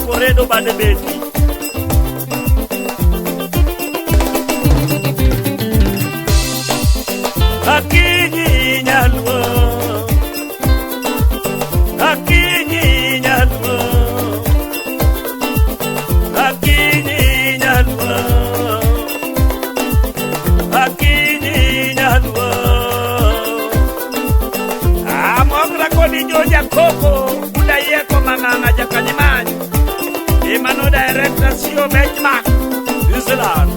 Corredo bade beti Akinyi nyalwo Akinyi nyalwo Akinyi nyalwo Akinyi nyalwo Amogra kodi joja koko Muda yeko manganga jakanyimani Emano director Sio Benchmark New Zealand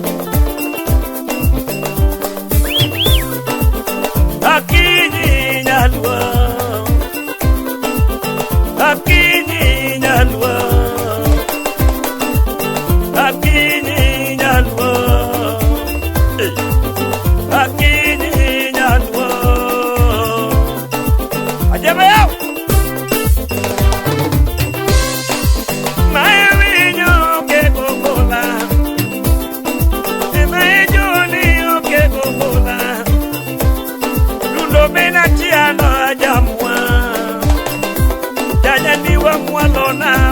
Akinyi nyalwa Akinyi nyalwa Akinyi nyalwa Akinyi nyalwa Ajaba yao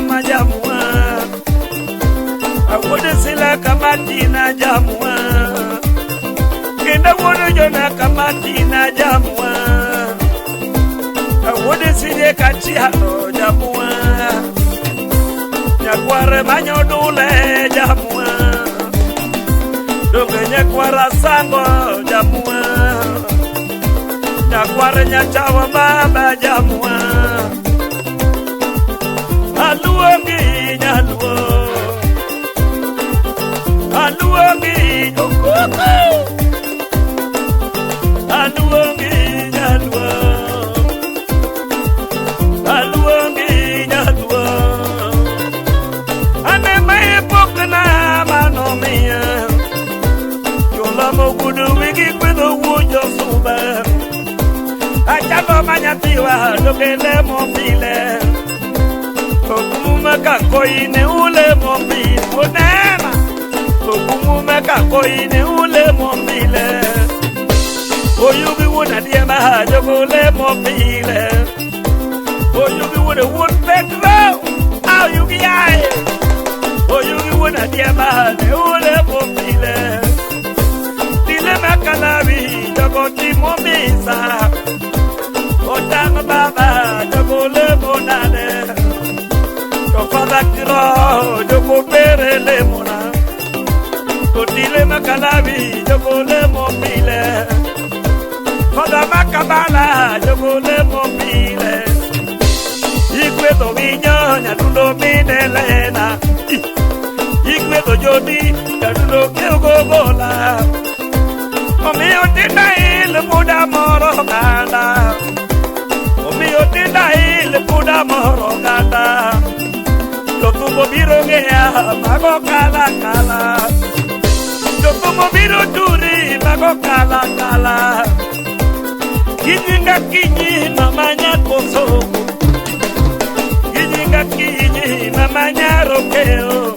Majamua Awode sila kamati na jamua Kenda wodo jona kamati na jamua Awode sile kachiano jamua Nyakware manyodule jamua Donge nyakwara sango jamua Nyakware nyachawa baba jamua Aluangi nyalwo Aluangi okoko Aluangi nyalwo Aluangi nyalwo Ane mai pokna manomia Yola mogudu wiki kwedo wujo suba Achalo manyatiwa dokele mobile Okumume kakoine ule mombi Onema Okumume kakoine ule mombile Oyubi wuna diema Jogole mombile Oyubi wuna wun pekro Au yugi aye Oyubi wuna diema Ule mombile Dile makalabi Jogoti mombisa Otang baba Jogole monane Fada kiro joko pere le mona Kotile makalabi joko le mobile Fada makabala joko le mobile Ikwe to vinyo nyadundo mine lena Ikwe to jodi nyadundo keugo gola Omiyo tinda ile muda moro ganda Omiyo tinda ile muda moro ganda Yotumo biro ngea mago kala kala Yotumo biro duri mago kala kala Kijinga kinyi namanya koso Kijinga kinyi namanya rokeo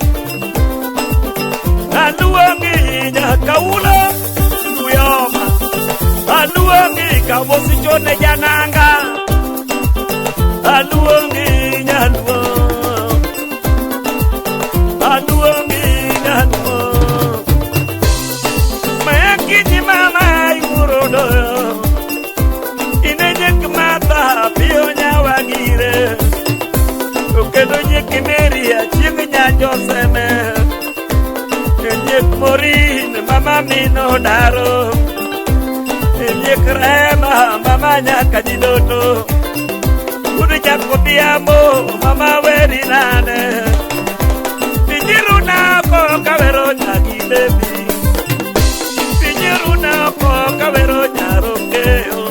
Aluangi nyakaula Nuyoma Aluangi kawosi jone jananga Aluangi nyaluo Aluangi nyaluo Mayakinyi mama yurodo Inenyek mata pio nyawagire Okedo nyeki meria chieng nyanjo seme Enyek morin mama mino daro Enyek rema mama nyaka jidoto Udu jako diamo mama weri nane Pinjiruna ko kawero nyagi bebi Pinjiruna ko kawero nyarokeo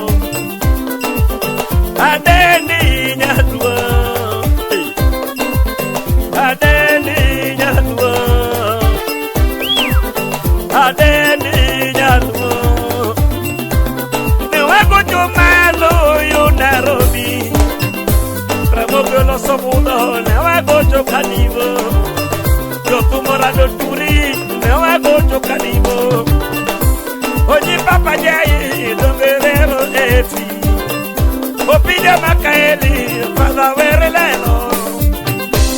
Adeni nyadwa Adeni nyadwa Adeni nyadwa Niwego jumalo yu Nairobi Ramogyo lo somudo Niwego jukanivo yo tumorado turi me wago to kanimo oji papa jai dongerero eti opija makaeli para vereleno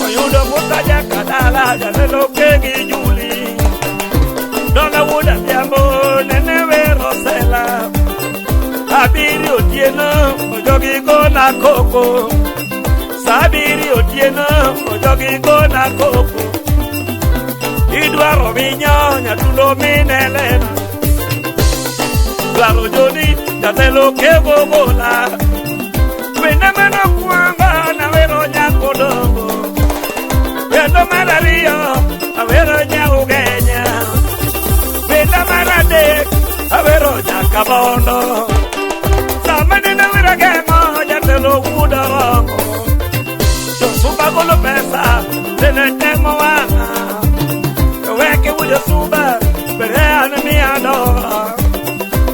oyudo mutaja kadala jalelo kegi juli dona wuda biambo nene verosela abiri otieno ojogi gona koko sabiri otieno ojogi gona koko idwaro minyo nyatulo minelena dwaro joni jatelo kego gola wena mano kuanga na wero nyako dongo wendo malario na wero nyako genya wenda maladek na wero nyaka bondo samani na wero gengo jatelo wudarongo josuba golo pesa tene tengo wana weke wuda suba bereana miadora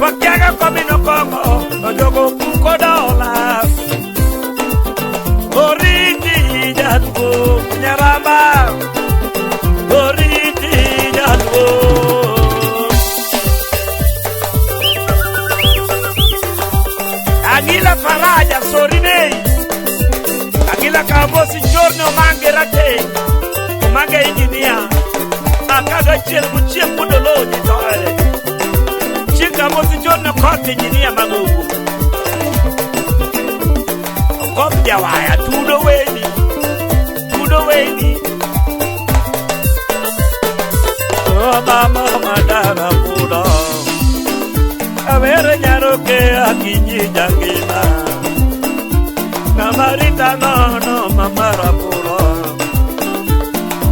wakiaga komino kongo nojogo kuko dola oriti jatugo nyaramba oriti jatugo Agila faraja sorine Agila kabosi giorno mangerate Manga engineer Akaga chie mudolo di tole Chika mosi giorno kote engineer magugu Kopja waya tudo weni Oh mama madara pudo Avere nyaro ke akinyi jangina Namarita no mamara pudo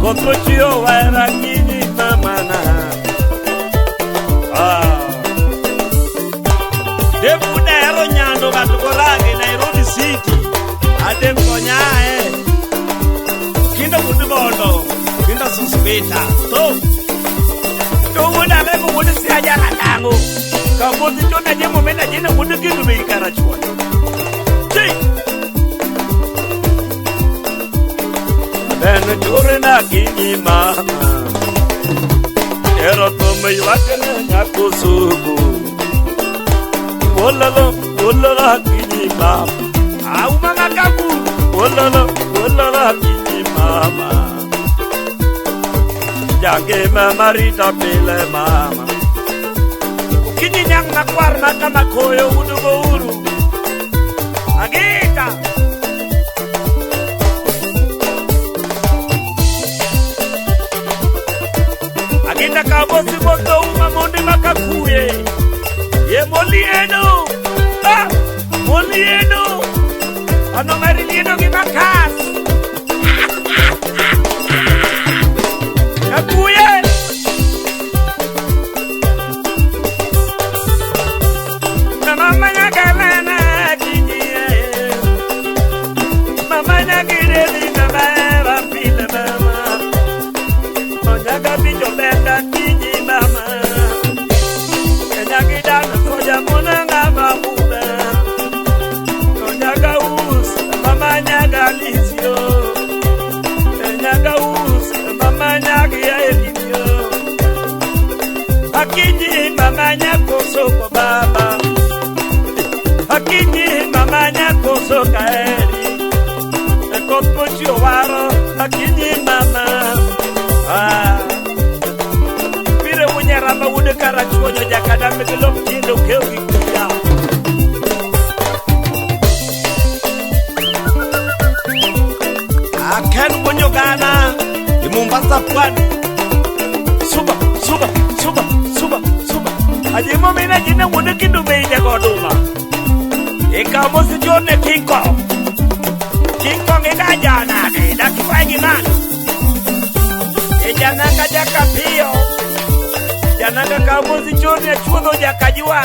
Kotochio wera kinyi mamana Defu nero nyando katukolage Nairobi City Adem konyae Kinda kudibondo Kinda suspita So Tunguna lego wudi siaja latango Kamuzi chona jemo mena jena wudi kindu meikara chua Chii Bene chore na kinyi mama Ero tome yuakene nyako suku Wolala kinyi mama Aumanga kabu Wolala kinyi mama Jange mamarita pile mama Kinyi nyang nakwar naka makoyo udugo uru Agita Agita kabosi boto umamundi makakuye Ye molieno Molieno Ano marilieno gimakas Kakuye Mama nyagalana kinye Mama nyagireli mama Pile mama Onyaga bijo benda kinye mama Nyagidana koja munanga mamuda Onyaga us mama nyaga lisio Nyaga us mama nyaga elio Akinyi mama nyako soko baba Akinyi mama nyako soka eri Ekotpochi owaro Akinyi mama Pire unyaramba wude karachuonyo jakada mekelo mtindo keo kikuya Aken bonyo gana Mombasa pwani Suba Ajimo mina jine wude kindu meide goduma Eka mosi jone King Kong eka jana Eda kifanyi nani Ejananga jaka pio Jananga kamosi jone chuodho jaka juwa